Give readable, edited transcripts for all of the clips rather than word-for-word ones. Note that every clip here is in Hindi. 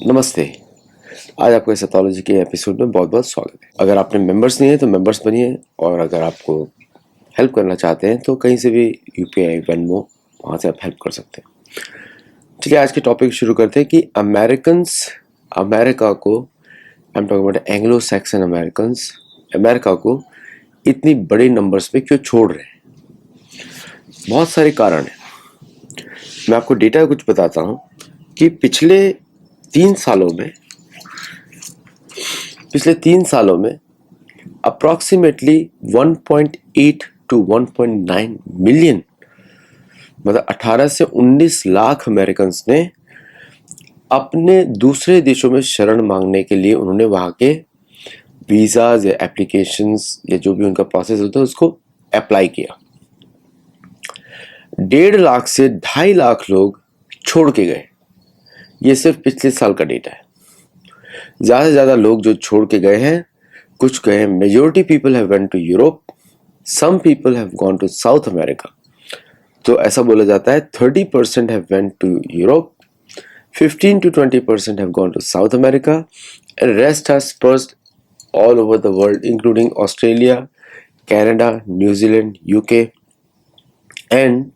नमस्ते। आज आपको इस एथोलॉजी के एपिसोड में बहुत बहुत स्वागत है। अगर आपने मेंबर्स नहीं है तो मेंबर्स बनिए, और अगर आपको हेल्प करना चाहते हैं तो कहीं से भी यूपीआई वेनमो वहाँ से आप हेल्प कर सकते हैं। चलिए आज के टॉपिक शुरू करते हैं कि अमेरिका को, I am talking about Anglo Saxon Americans, America को इतनी बड़ी नंबर्स में क्यों छोड़ रहे हैं। बहुत सारे कारण हैं। मैं आपको डेटा कुछ बताता हूँ कि पिछले 3 सालों में अप्रॉक्सीमेटली 1.8 टू 1.9 मिलियन, मतलब 18 से 19 लाख अमेरिकन्स ने अपने दूसरे देशों में शरण मांगने के लिए उन्होंने वहाँ के वीज़ाज या एप्लीकेशंस या जो भी उनका प्रोसेस होता है उसको अप्लाई किया। 1.5 लाख से 2.5 लाख लोग छोड़ के गए। ये सिर्फ पिछले साल का डेटा है। ज़्यादा से ज़्यादा लोग जो छोड़ के गए हैं, कुछ गए हैं, majority people have went to Europe, some people have gone to South America. तो ऐसा बोला जाता है 30% have went to Europe, 15 to 20% have gone to South America, and rest has dispersed all over the world, including Australia, Canada, New Zealand, UK, and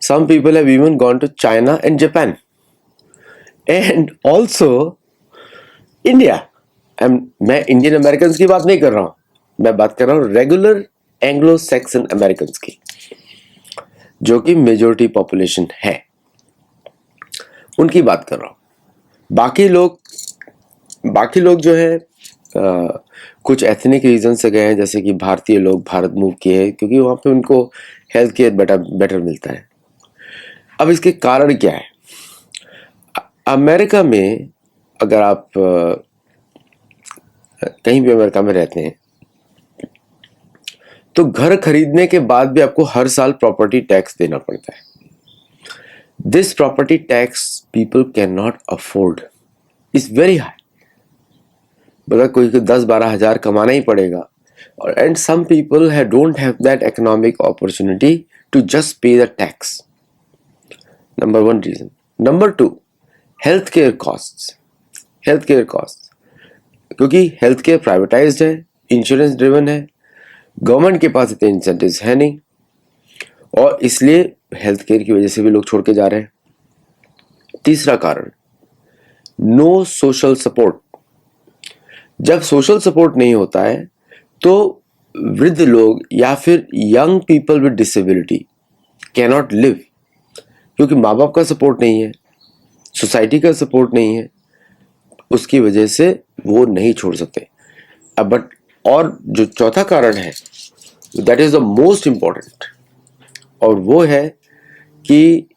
some people have even gone to China and Japan, and also India. मैं इंडियन अमेरिकन की बात नहीं कर रहा हूँ, मैं बात कर रहा हूँ रेगुलर एंग्लो सैक्सन अमेरिकन की, जो कि मेजोरिटी पॉपुलेशन है, उनकी बात कर रहा हूँ। बाकी लोग जो है कुछ एथनिक रीजन से गए हैं, जैसे कि भारतीय लोग भारत मूव किए हैं क्योंकि वहाँ पे उनको हेल्थ केयर बेटर मिलता है। अब इसके कारण क्या है? अमेरिका में अगर आप कहीं भी अमेरिका में रहते हैं तो घर खरीदने के बाद भी आपको हर साल प्रॉपर्टी टैक्स देना पड़ता है। This property tax people cannot afford. It's very high. मतलब कोई 10-12 हजार कमाना ही पड़ेगा, और and some people don't have that economic opportunity to just pay the tax. Number one reason. Number two, healthcare costs. क्योंकि healthcare privatized है, insurance driven है, गवर्नमेंट के पास इतने incentives है नहीं, और इसलिए हेल्थ केयर की वजह से भी लोग छोड़ के जा रहे हैं। तीसरा कारण, नो सोशल सपोर्ट। जब सोशल सपोर्ट नहीं होता है तो वृद्ध लोग या फिर young people with disability can not live, क्योंकि माँ बाप का सपोर्ट नहीं है, सोसाइटी का सपोर्ट नहीं है, उसकी वजह से वो नहीं छोड़ सकते। अब बट और जो चौथा कारण है, that is the most important, और वो है कि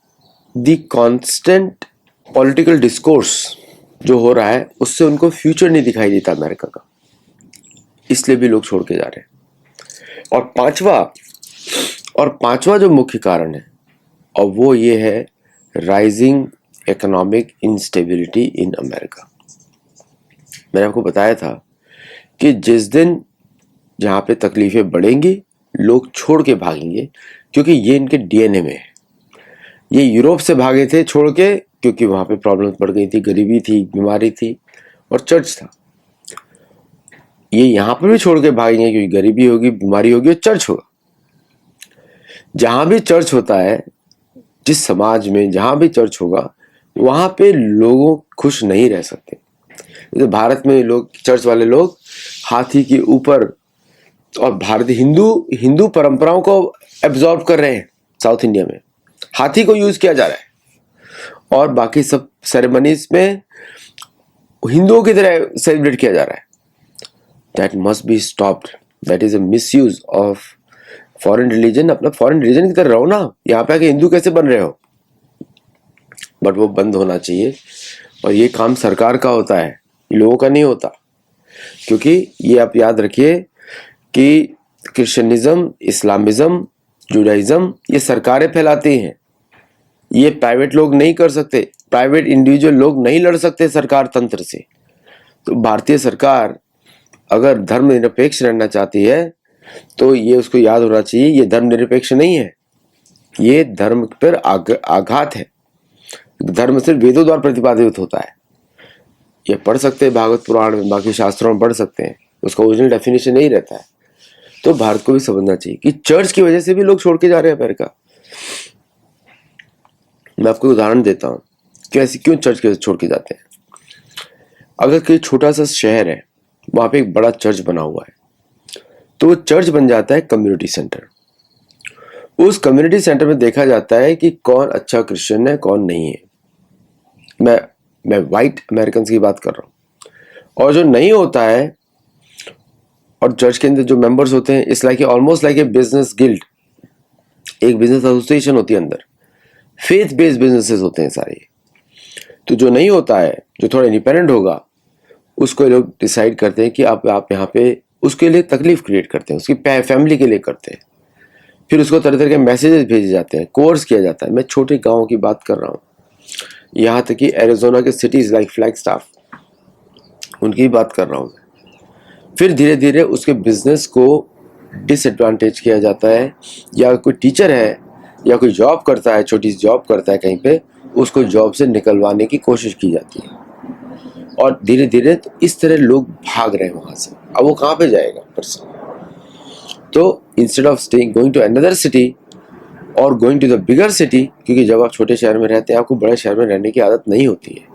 द कॉन्स्टेंट पॉलिटिकल डिस्कोर्स जो हो रहा है उससे उनको फ्यूचर नहीं दिखाई देता अमेरिका का, इसलिए भी लोग छोड़ के जा रहे हैं। और पांचवा जो मुख्य कारण है, और वो ये है rising economic instability in America. मैंने आपको बताया था कि जिस दिन जहाँ पे तकलीफें बढ़ेंगी लोग छोड़ के भागेंगे, क्योंकि ये इनके डीएनए में है। ये यूरोप से भागे थे छोड़ के, क्योंकि वहां पे प्रॉब्लम बढ़ गई थी, गरीबी थी, बीमारी थी और चर्च था। ये यहाँ पर भी छोड़ के भागेंगे क्योंकि गरीबी होगी, बीमारी होगी और चर्च होगा। जहां भी चर्च होता है, जिस समाज में जहां भी चर्च होगा, वहां पे लोगों खुश नहीं रह सकते। जैसे भारत में लोग, चर्च वाले लोग हाथी के ऊपर, और भारतीय हिंदू परंपराओं को एब्जॉर्ब कर रहे हैं। साउथ इंडिया में हाथी को यूज किया जा रहा है, और बाकी सब सेरेमनीज में हिंदुओं की तरह सेलिब्रेट किया जा रहा है। That must be stopped. That is a misuse of foreign religion. अपना फॉरेन रिलीजन की तरह रहो ना, यहाँ पे आके हिंदू कैसे बन रहे हो? बट वो बंद होना चाहिए, और ये काम सरकार का होता है, लोगों का नहीं होता। क्योंकि ये आप याद रखिए कि क्रिश्चियनिज्म, इस्लामिज्म, जुडाइज्म ये सरकारें फैलाती हैं, ये प्राइवेट लोग नहीं कर सकते, प्राइवेट इंडिविजुअल लोग नहीं लड़ सकते सरकार तंत्र से। तो भारतीय सरकार अगर धर्मनिरपेक्ष रहना चाहती है तो ये उसको याद होना चाहिए, ये धर्मनिरपेक्ष नहीं है, ये धर्म पर आघात है। धर्म सिर्फ वेदों द्वारा प्रतिपादित होता है, ये पढ़ सकते हैं भागवत पुराण में, बाकी शास्त्रों में पढ़ सकते हैं, उसका ओरिजिनल डेफिनेशन नहीं रहता है। तो भारत को भी समझना चाहिए कि चर्च की वजह से भी लोग छोड़ के जा रहे हैं अमेरिका। मैं आपको उदाहरण देता हूँ कि ऐसे क्यों चर्च की वजह से छोड़ के जाते हैं। अगर कोई छोटा सा शहर है, वहां पे एक बड़ा चर्च बना हुआ है, तो वो चर्च बन जाता है कम्युनिटी सेंटर। उस कम्युनिटी सेंटर में देखा जाता है कि कौन अच्छा क्रिश्चियन है, कौन नहीं है। मैं वाइट अमेरिकन की बात कर रहा हूँ। और जो नहीं होता है, और चर्च के अंदर जो मेंबर्स होते हैं, it's like almost like a business guild, एक बिजनेस एसोसिएशन होती है अंदर, फेथ बेस्ड बिजनेसेस होते हैं सारे। तो जो नहीं होता है, जो थोड़ा इंडिपेंडेंट होगा, उसको लोग डिसाइड करते हैं कि आप यहाँ पे उसके लिए तकलीफ क्रिएट करते हैं, उसकी फैमिली के लिए करते हैं। फिर उसको तरह तरह के मैसेजेस भेजे जाते हैं, कोर्स किया जाता है। मैं छोटे गाँव की बात कर रहा हूँ, यहाँ तक कि एरिजोना के सिटीज लाइक फ्लैगस्टाफ, उनकी बात कर रहा हूँ। फिर धीरे धीरे उसके बिजनेस को डिसएडवांटेज किया जाता है, या कोई टीचर है या कोई जॉब करता है, छोटी सी जॉब करता है कहीं पे, उसको जॉब से निकलवाने की कोशिश की जाती है। और धीरे धीरे तो इस तरह लोग भाग रहे हैं वहां से। अब वो कहाँ पे जाएगा पर्सन? तो instead of staying going to another city और going to the bigger city, क्योंकि जब आप छोटे शहर में रहते हैं, आपको बड़े शहर में रहने की आदत नहीं होती है।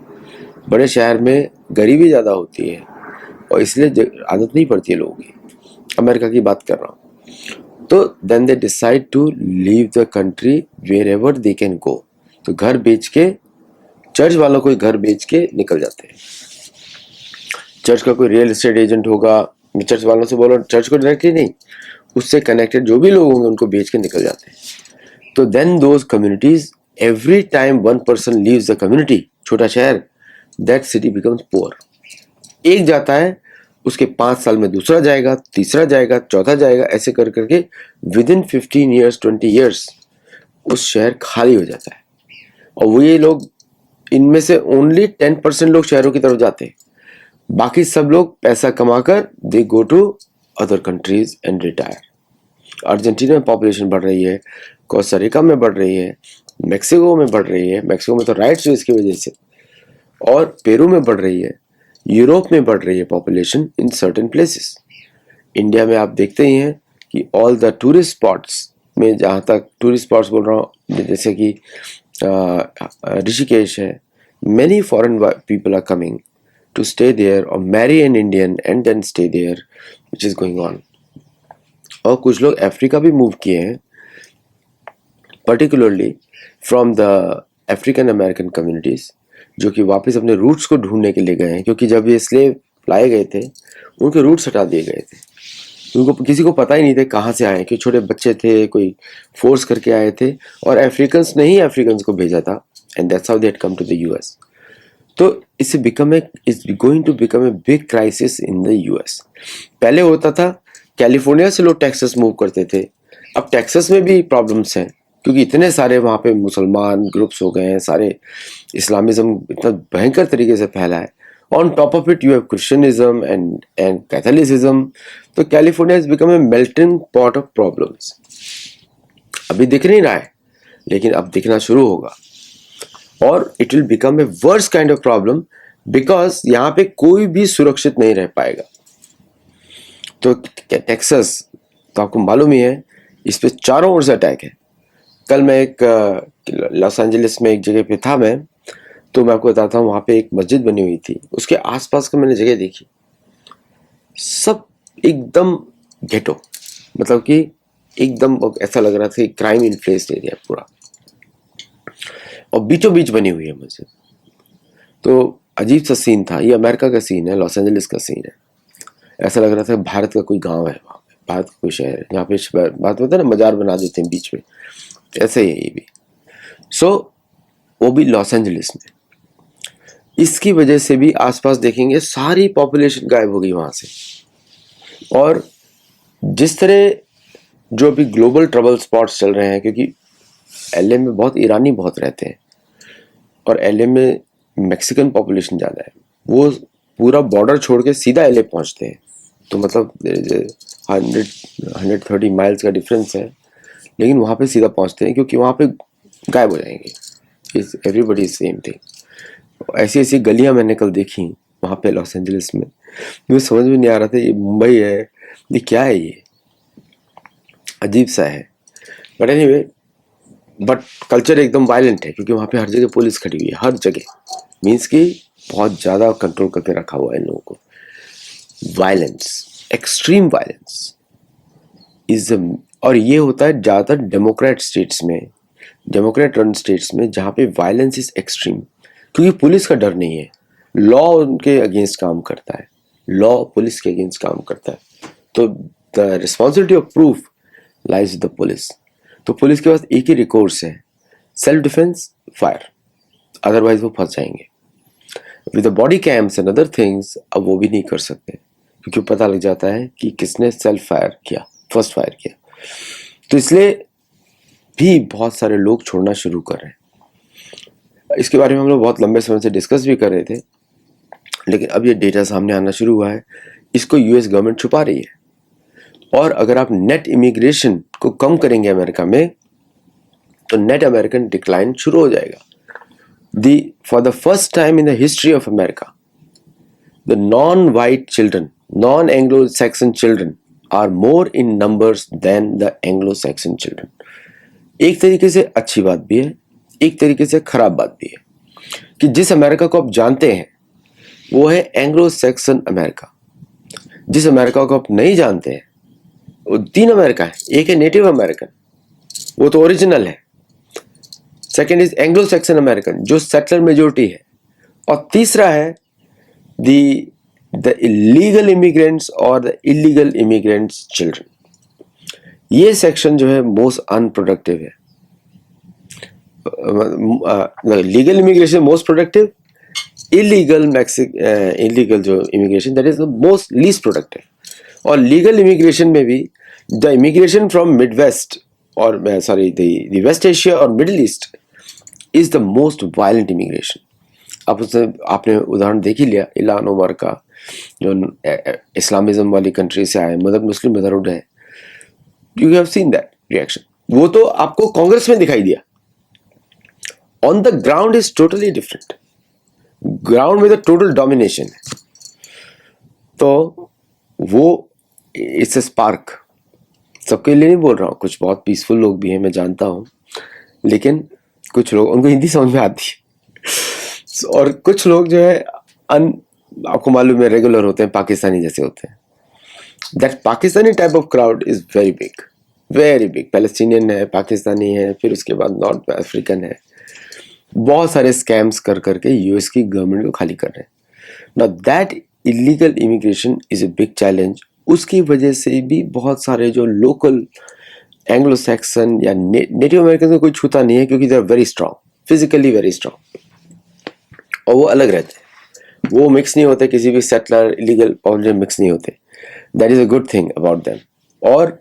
बड़े शहर में गरीबी ज़्यादा होती है और इसलिए आदत नहीं पड़ती है लोगों की। अमेरिका की बात कर रहा हूँ। तो then they decide to leave the country wherever they can go. तो घर बेच के, चर्च वालों को घर बेच के निकल जाते हैं। चर्च का कोई रियल एस्टेट एजेंट होगा, मैं चर्च वालों से बोल रहा हूँ, चर्च को डायरेक्टली नहीं, उससे कनेक्टेड जो भी लोग होंगे उनको बेच के निकल जाते हैं। तो then those communities, every time one person leaves the community, छोटा शहर, दैट सिटी बिकम्स पुअर। एक जाता है, उसके 5 साल में दूसरा जाएगा, तीसरा जाएगा, चौथा जाएगा, ऐसे कर करके विद इन 15 ईयर्स 20 ईयर्स उस शहर खाली हो जाता है। और वो ये लोग, इनमें से ओनली 10% लोग शहरों की तरफ जाते हैं, बाकी सब लोग पैसा कमाकर they go to other countries and retire. Argentina में पॉपुलेशन बढ़ रही है, कोस्टारिका में बढ़ रही है, मेक्सिको में बढ़ रही है, मेक्सिको में तो राइट्स हुए इसकी वजह से, और पेरू में बढ़ रही है, यूरोप में बढ़ रही है population in certain places. India में आप देखते ही हैं कि ऑल द टूरिस्ट स्पॉट्स में, जहाँ तक टूरिस्ट स्पॉट्स बोल रहा हूँ, जैसे कि ऋषिकेश है, many foreign people are coming to stay there और marry an Indian and then stay there, which is going on. और कुछ लोग अफ्रीका भी मूव किए हैं, particularly from the African American communities, जो कि वापस अपने रूट्स को ढूंढने के लिए गए हैं। क्योंकि जब ये स्लेव लाए गए थे, उनके रूट्स हटा दिए गए थे, उनको किसी को पता ही नहीं थे कहाँ से आए, कि छोटे बच्चे थे, कोई फोर्स करके आए थे, और अफ्रीकन्स ने ही अफ्रीकन्स को भेजा था, and that's how they had come to the US. तो it's going to become a big crisis in the US. पहले होता था कैलिफोर्निया से लोग टेक्सास मूव करते थे, अब टेक्सास में भी प्रॉब्लम्स हैं, क्योंकि इतने सारे वहाँ पे मुसलमान ग्रुप्स हो गए हैं, सारे इस्लामिज्म इतना भयंकर तरीके से फैला है। On top of it you have Christianism and Catholicism. तो California is become a melting pot of problems. अभी दिख नहीं रहा है, लेकिन अब दिखना शुरू होगा, और it will become a worse kind of problem, because यहाँ पे कोई भी सुरक्षित नहीं रह पाएगा। तो टेक्सास तो आपको मालूम ही है, इस पे चारों ओर से अटैक है। कल मैं एक लॉस एंजलिस में एक जगह पे था मैं, तो मैं आपको बताता हूँ, वहाँ पे एक मस्जिद बनी हुई थी, उसके आसपास का मैंने जगह देखी, सब एकदम गेटो, मतलब कि एकदम ऐसा लग रहा था कि क्राइम इन्फ्लेस्ड एरिया पूरा, और बीचों बीच बनी हुई है मस्जिद। तो अजीब सा सीन था। ये अमेरिका का सीन है, लॉस एंजलिस का सीन है। ऐसा लग रहा था भारत का कोई गांव है वहाँ पे, भारत का कोई शहर है, यहाँ पे बात होता है ना, मजार बना देते हैं बीच में, ऐसे ही है ये भी। वो भी लॉस एंजलिस में। इसकी वजह से भी आसपास देखेंगे सारी पॉपुलेशन गायब हो गई वहां से। और जिस तरह जो अभी ग्लोबल ट्रबल स्पॉट्स चल रहे हैं, क्योंकि एलए में बहुत ईरानी बहुत रहते हैं, और एलए में मैक्सिकन पॉपुलेशन ज़्यादा है, वो पूरा बॉर्डर छोड़ के सीधा एलए पहुंचते हैं। तो मतलब 130 माइल्स का डिफरेंस है, लेकिन वहाँ पे सीधा पहुँचते हैं, क्योंकि वहाँ पे गायब हो जाएंगे। Everybody is same thing. ऐसी ऐसी गलियाँ मैंने कल देखी, वहाँ वहाँ पे लॉस एंजलिस में, मुझे समझ में नहीं आ रहा था ये मुंबई है, ये क्या है, ये अजीब सा है। बट एनीवे, बट कल्चर एकदम वायलेंट है क्योंकि वहाँ पे हर जगह पुलिस खड़ी हुई है, हर जगह, मीन्स कि बहुत ज़्यादा कंट्रोल करके रखा हुआ है इन लोगों को। वायलेंस, एक्सट्रीम वायलेंस इज, और ये होता है ज़्यादातर डेमोक्रेट स्टेट्स में, डेमोक्रेट रन स्टेट्स में, जहाँ पे वायलेंस इज एक्सट्रीम, क्योंकि पुलिस का डर नहीं है, लॉ उनके अगेंस्ट काम करता है, लॉ पुलिस के अगेंस्ट काम करता है, तो the responsibility of proof lies with the police. तो पुलिस के पास एक ही रिकोर्स है, सेल्फ डिफेंस, फायर, अदरवाइज वो फंस जाएंगे। With the body camps and other things अब वो भी नहीं कर सकते क्योंकि पता लग जाता है कि किसने सेल्फ फायर किया, फर्स्ट फायर किया। तो इसलिए भी बहुत सारे लोग छोड़ना शुरू कर रहे हैं। इसके बारे में हम लोग बहुत लंबे समय से डिस्कस भी कर रहे थे, लेकिन अब ये डेटा सामने आना शुरू हुआ है। इसको यूएस गवर्नमेंट छुपा रही है, और अगर आप नेट इमिग्रेशन को कम करेंगे अमेरिका में, तो नेट अमेरिकन डिक्लाइन शुरू हो जाएगा। For the first time in the history of America, the non-white children, non-Anglo-Saxon children are more in numbers than the Anglo-Saxon children. एक तरीके से अच्छी बात भी है, एक तरीके से खराब बात भी है कि जिस अमेरिका को आप जानते हैं वो है एंग्लो सैक्सन अमेरिका। जिस अमेरिका को आप नहीं जानते हैं वो तीन अमेरिका है। एक है नेटिव अमेरिकन, वो तो ओरिजिनल है। Second is Anglo Saxon American, जो सेटलर मेजोरिटी है। और तीसरा है द इलीगल इमिग्रेंट्स और द इलीगल इमिग्रेंट्स चिल्ड्रन। ये सेक्शन जो है मोस्ट अनप्रोडक्टिव है। Legal immigration most productive, illegal जो immigration that is the most least productive. और लीगल इमिग्रेशन में भी the immigration from mid west और सॉरी द वेस्ट एशिया और Middle East is the most violent immigration. आपने उदाहरण देख ही लिया इल्हान उमर का, जो इस्लामिज्म वाली कंट्री से आए, मतलब मुस्लिम मदरहुड है। You have seen that reaction. वो तो आपको कांग्रेस में दिखाई दिया, on the ground is totally different. Ground में तो टोटल डोमिनेशन है। तो वो इट्स अ स्पार्क। सबके लिए नहीं बोल रहा हूँ, कुछ बहुत पीसफुल लोग भी हैं, मैं जानता हूँ, लेकिन कुछ लोग, उनको हिंदी समझ में आती है, और कुछ लोग जो है आपको मालूम है रेगुलर होते हैं, पाकिस्तानी जैसे होते हैं। That Pakistani type of crowd is very big, very big. Palestinian है, पाकिस्तानी है, फिर उसके बाद नॉर्थ अफ्रीकन है। बहुत सारे स्कैम्स कर करके यूएस की गवर्नमेंट को खाली कर रहे हैं। Now that illegal immigration is a big challenge. उसकी वजह से भी बहुत सारे जो लोकल एंग्लो सैक्सन या नेटिव अमेरिकन को कोई छूता नहीं है, क्योंकि they are very strong, physically very strong, और वो अलग रहते हैं। वो मिक्स नहीं होते, किसी भी सेटलर इलीगल पॉपुलेशन मिक्स नहीं होते। That is a good thing about them. और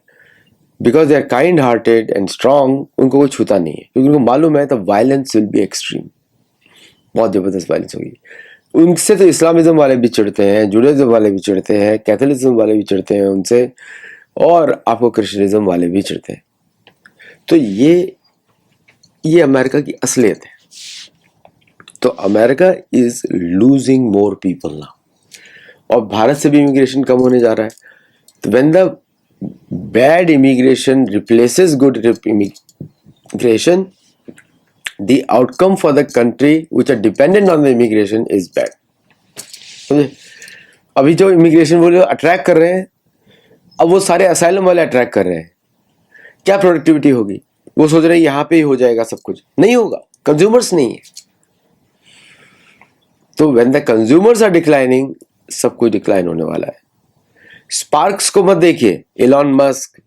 because they are kind hearted and strong, उनको कोई छूता नहीं है, क्योंकि उनको मालूम है the violence will be extreme, बहुत जबरदस्त वायलेंस होगी। उनसे तो इस्लामिज्म वाले भी चिढ़ते हैं, जुडाइज्म वाले भी चिढ़ते हैं, कैथोलिज्म वाले भी चिढ़ते हैं उनसे, और आपको क्रिश्चियनिज्म वाले भी चिढ़ते हैं। तो ये अमेरिका की असलियत है। तो America is losing more people now, और भारत से भी इमिग्रेशन कम होने जा रहा है। तो when the bad immigration replaces good immigration, the outcome for the country which are dependent on the immigration is bad. समझे? अभी जो इमिग्रेशन वो लोग अट्रैक्ट कर रहे हैं, अब वो सारे असाइलम वाले अट्रैक्ट कर रहे हैं। क्या प्रोडक्टिविटी होगी? वो सोच रहे हैं यहाँ पे ही हो जाएगा सब कुछ। नहीं होगा, कंज्यूमर्स नहीं है। तो when the consumers are declining, सब कुछ डिक्लाइन होने वाला है। स्पार्क्स को मत देखिए, एलॉन मस्क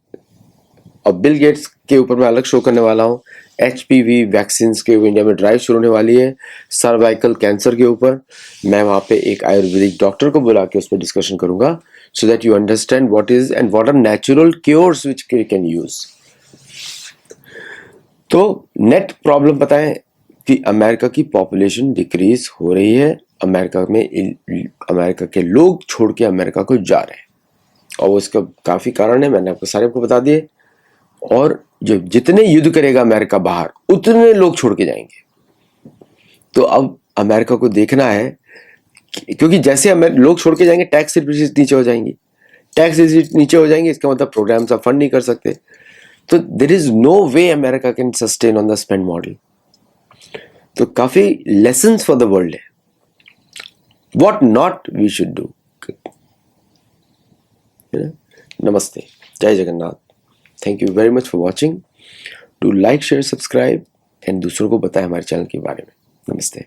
और बिल गेट्स के ऊपर मैं अलग शो करने वाला हूँ। HPV वैक्सीन के इंडिया में ड्राइव शुरू होने वाली है। सर्वाइकल कैंसर के ऊपर मैं वहाँ पे एक आयुर्वेदिक डॉक्टर को बुला के उस पर डिस्कशन करूंगा, so that you understand what is and what are natural cures which you can use. तो नेट प्रॉब्लम पता है कि अमेरिका की पॉपुलेशन डिक्रीज हो रही है। अमेरिका के लोग छोड़ के अमेरिका को जा रहे हैं, और वो इसका काफी कारण है, मैंने आपको सारे को बता दिए। और जो जितने युद्ध करेगा अमेरिका बाहर, उतने लोग छोड़ के जाएंगे। तो अब अमेरिका को देखना है क्योंकि जैसे हम लोग छोड़ के जाएंगे टैक्स रिसीट नीचे हो जाएंगी, टैक्स रिसीट नीचे हो जाएंगे, इसका मतलब प्रोग्राम्स आप फंड नहीं कर सकते. तो there is no way America can sustain on the spend model. तो काफी लेसन्स फॉर द वर्ल्ड है, what not we should do. नमस्ते, जय Jagannath. Thank you very much for watching. Do like share subscribe and दूसरों को बताएं हमारे चैनल के बारे में. नमस्ते.